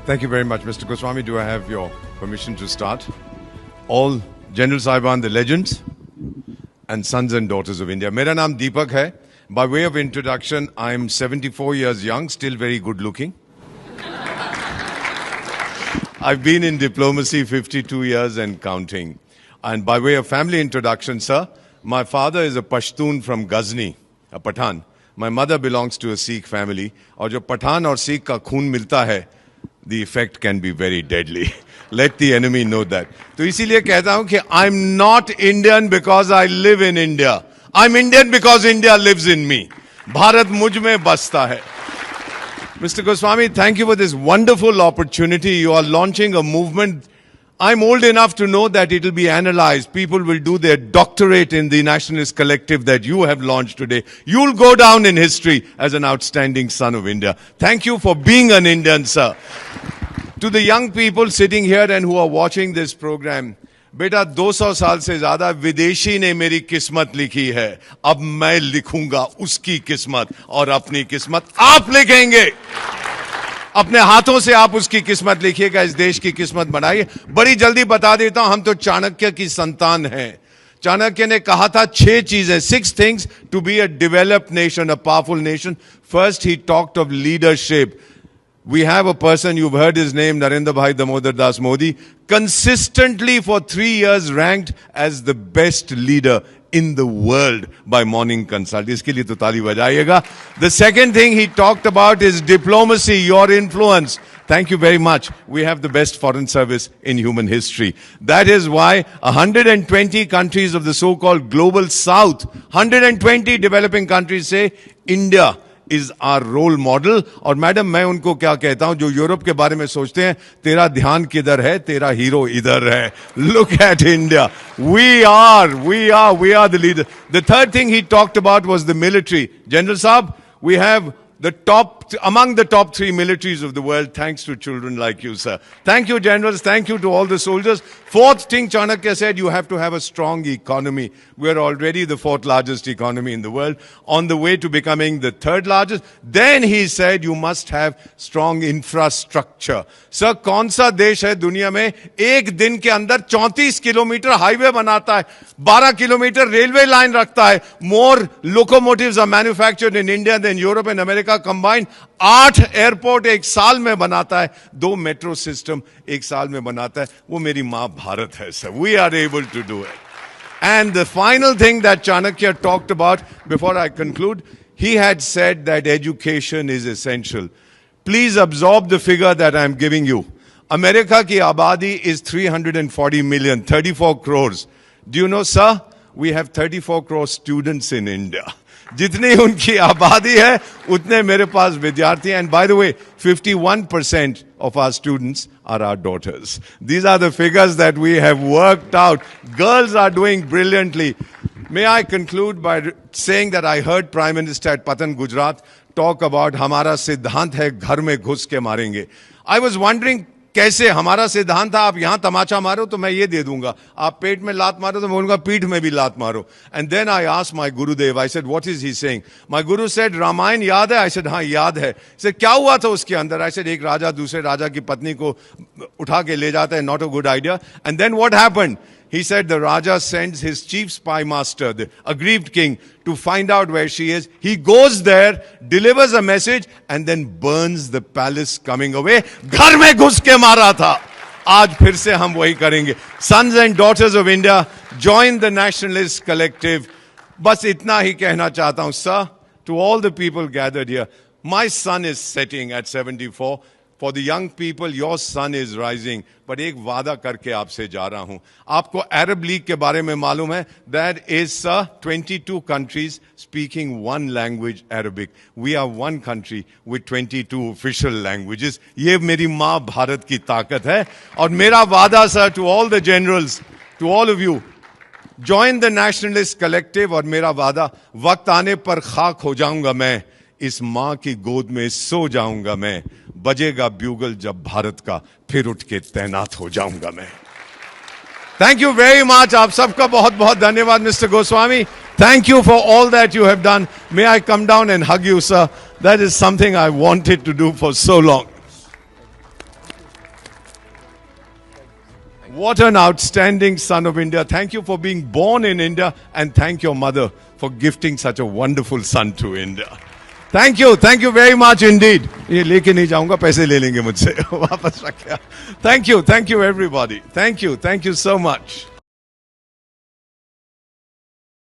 Thank you very much, Mr. Goswami. Do I have your permission to start? All General Saiban, the legends and sons and daughters of India. Mera naam Deepak hai. By way of introduction, I am 74 years young, still very good looking. I've been in diplomacy 52 years and counting. And by way of family introduction, sir, my father is a Pashtun from Ghazni, a Pathan. My mother belongs to a Sikh family. और जो पठान और सिख का खून मिलता है, the effect can be very deadly. Let the enemy know that. तो इसीलिए कहता हूं कि I'm not Indian because I live in India. I'm Indian because India lives in me. Bharat मुझ में बसता है. Mr. Goswami, thank you for this wonderful opportunity. You are launching a movement. I'm old enough to know that it will be analyzed. People will do their doctorate in the nationalist collective that you have launched today. You'll go down in history as an outstanding son of India. Thank you for being an Indian, sir. To the young people sitting here and who are watching this program, बेटा 200 साल से ज्यादा विदेशी ने मेरी किस्मत लिखी है. अब मैं लिखूंगा उसकी किस्मत और अपनी किस्मत आप लिखेंगे. अपने हाथों से आप उसकी किस्मत लिखिएगा, इस देश की किस्मत बनाइए. बड़ी जल्दी बता देता हूं, हम तो चाणक्य की संतान हैं. चाणक्य ने कहा था 6 चीजें, 6 things to be a developed nation, a powerful nation. First, he talked of leadership. We have a person, you've heard his name, Narendra Bhai Damodar Das Modi, consistently for 3 years ranked as the best leader in the world by Morning Consult. Iske liye to taali bajayega. The second thing he talked about is diplomacy, your influence. Thank you very much. We have the best foreign service in human history. That is why 120 countries of the so-called global south, 120 developing countries say India is our role model. और madam मैं उनको क्या कहता हूं जो Europe के बारे में सोचते हैं, तेरा ध्यान किधर है, तेरा हीरो इधर है. Look at India. We are the leader. The third thing he talked about was the military. General Saab, we have among the top 3 militaries of the world, thanks to children like you, sir. Thank you, generals. Thank you to all the soldiers. Fourth thing, Chanakya said, you have to have a strong economy. We're already the 4th largest economy in the world, on the way to becoming the 3rd largest. Then he said, you must have strong infrastructure. Sir, कौन सा देश है दुनिया में एक दिन के अंदर 34 किलोमीटर हाईवे बनाता है, 12 किलोमीटर रेलवे लाइन रखता है? More locomotives are manufactured in India than Europe and America combined. 8 airport एक साल में बनाता है, 2 मेट्रो सिस्टम एक साल में बनाता है. वो मेरी मां भारत है, sir. We are able to do it. And the final thing that Chanakya talked about, before I conclude, he had said that education is essential. Please absorb the figure that I'm giving you. America ki abadi is 340 million, 34 crores. Do you know, sir, we have 34 crore students in India. जितनी उनकी आबादी है उतने मेरे पास विद्यार्थी हैं. And by the way, 51% of our students are our daughters. These are the figures that we have worked out. Girls are doing brilliantly. May I conclude by saying that I heard Prime Minister at Patan, Gujarat talk about हमारा सिद्धांत है घर में घुस के मारेंगे. I was wondering कैसे हमारा सिद्धांत था, आप यहां तमाचा मारो तो मैं ये दे दूंगा, आप पेट में लात मारो तो मैं बोलूंगा पीठ में भी लात मारो. And then I asked my Gurudev, I said, what is he saying? My Guru said, Ramayan याद है? I said, हाँ याद है. He said, क्या हुआ था उसके अंदर? I said, एक राजा दूसरे राजा की पत्नी को उठा के ले जाता है, not a good idea. And then what happened? He said the Raja sends his chief spy master, the aggrieved king, to find out where she is. He goes there, delivers a message, and then burns the palace coming away. घर में घुस के मारा था. आज फिर से हम वही करेंगे. Sons and daughters of India, join the nationalist collective. बस इतना ही कहना चाहता हूं, sir, to all the people gathered here. My sun is setting at 74. For the young people, your sun is rising. But एक वादा करके आपसे जा रहा हूं. आपको Arab League के बारे में मालूम है? That is, sir, 22 countries speaking one language, Arabic. We are one country with 22 official languages. ये मेरी माँ भारत की ताकत है. और मेरा वादा, sir, to all the generals, to all of you, join the nationalist collective. और मेरा वादा, वक्त आने पर खाक हो जाऊंगा मैं, इस माँ की गोद में सो जाऊंगा मैं, बजेगा ब्यूगल जब भारत का, फिर उठ के तैनात हो जाऊंगा मैं. Thank you very much. आप सबका बहुत बहुत धन्यवाद, Mr. Goswami. Thank you for all that you have done. May I come down and hug you, sir? That is something I wanted to do for so long. What an outstanding son of India. Thank you for being born in India, and thank your mother for gifting such a wonderful son to India. Thank you very much indeed. ये लेके नहीं जाऊंगा, पैसे ले लेंगे मुझसे वापस रख. Thank you everybody. Thank you so much.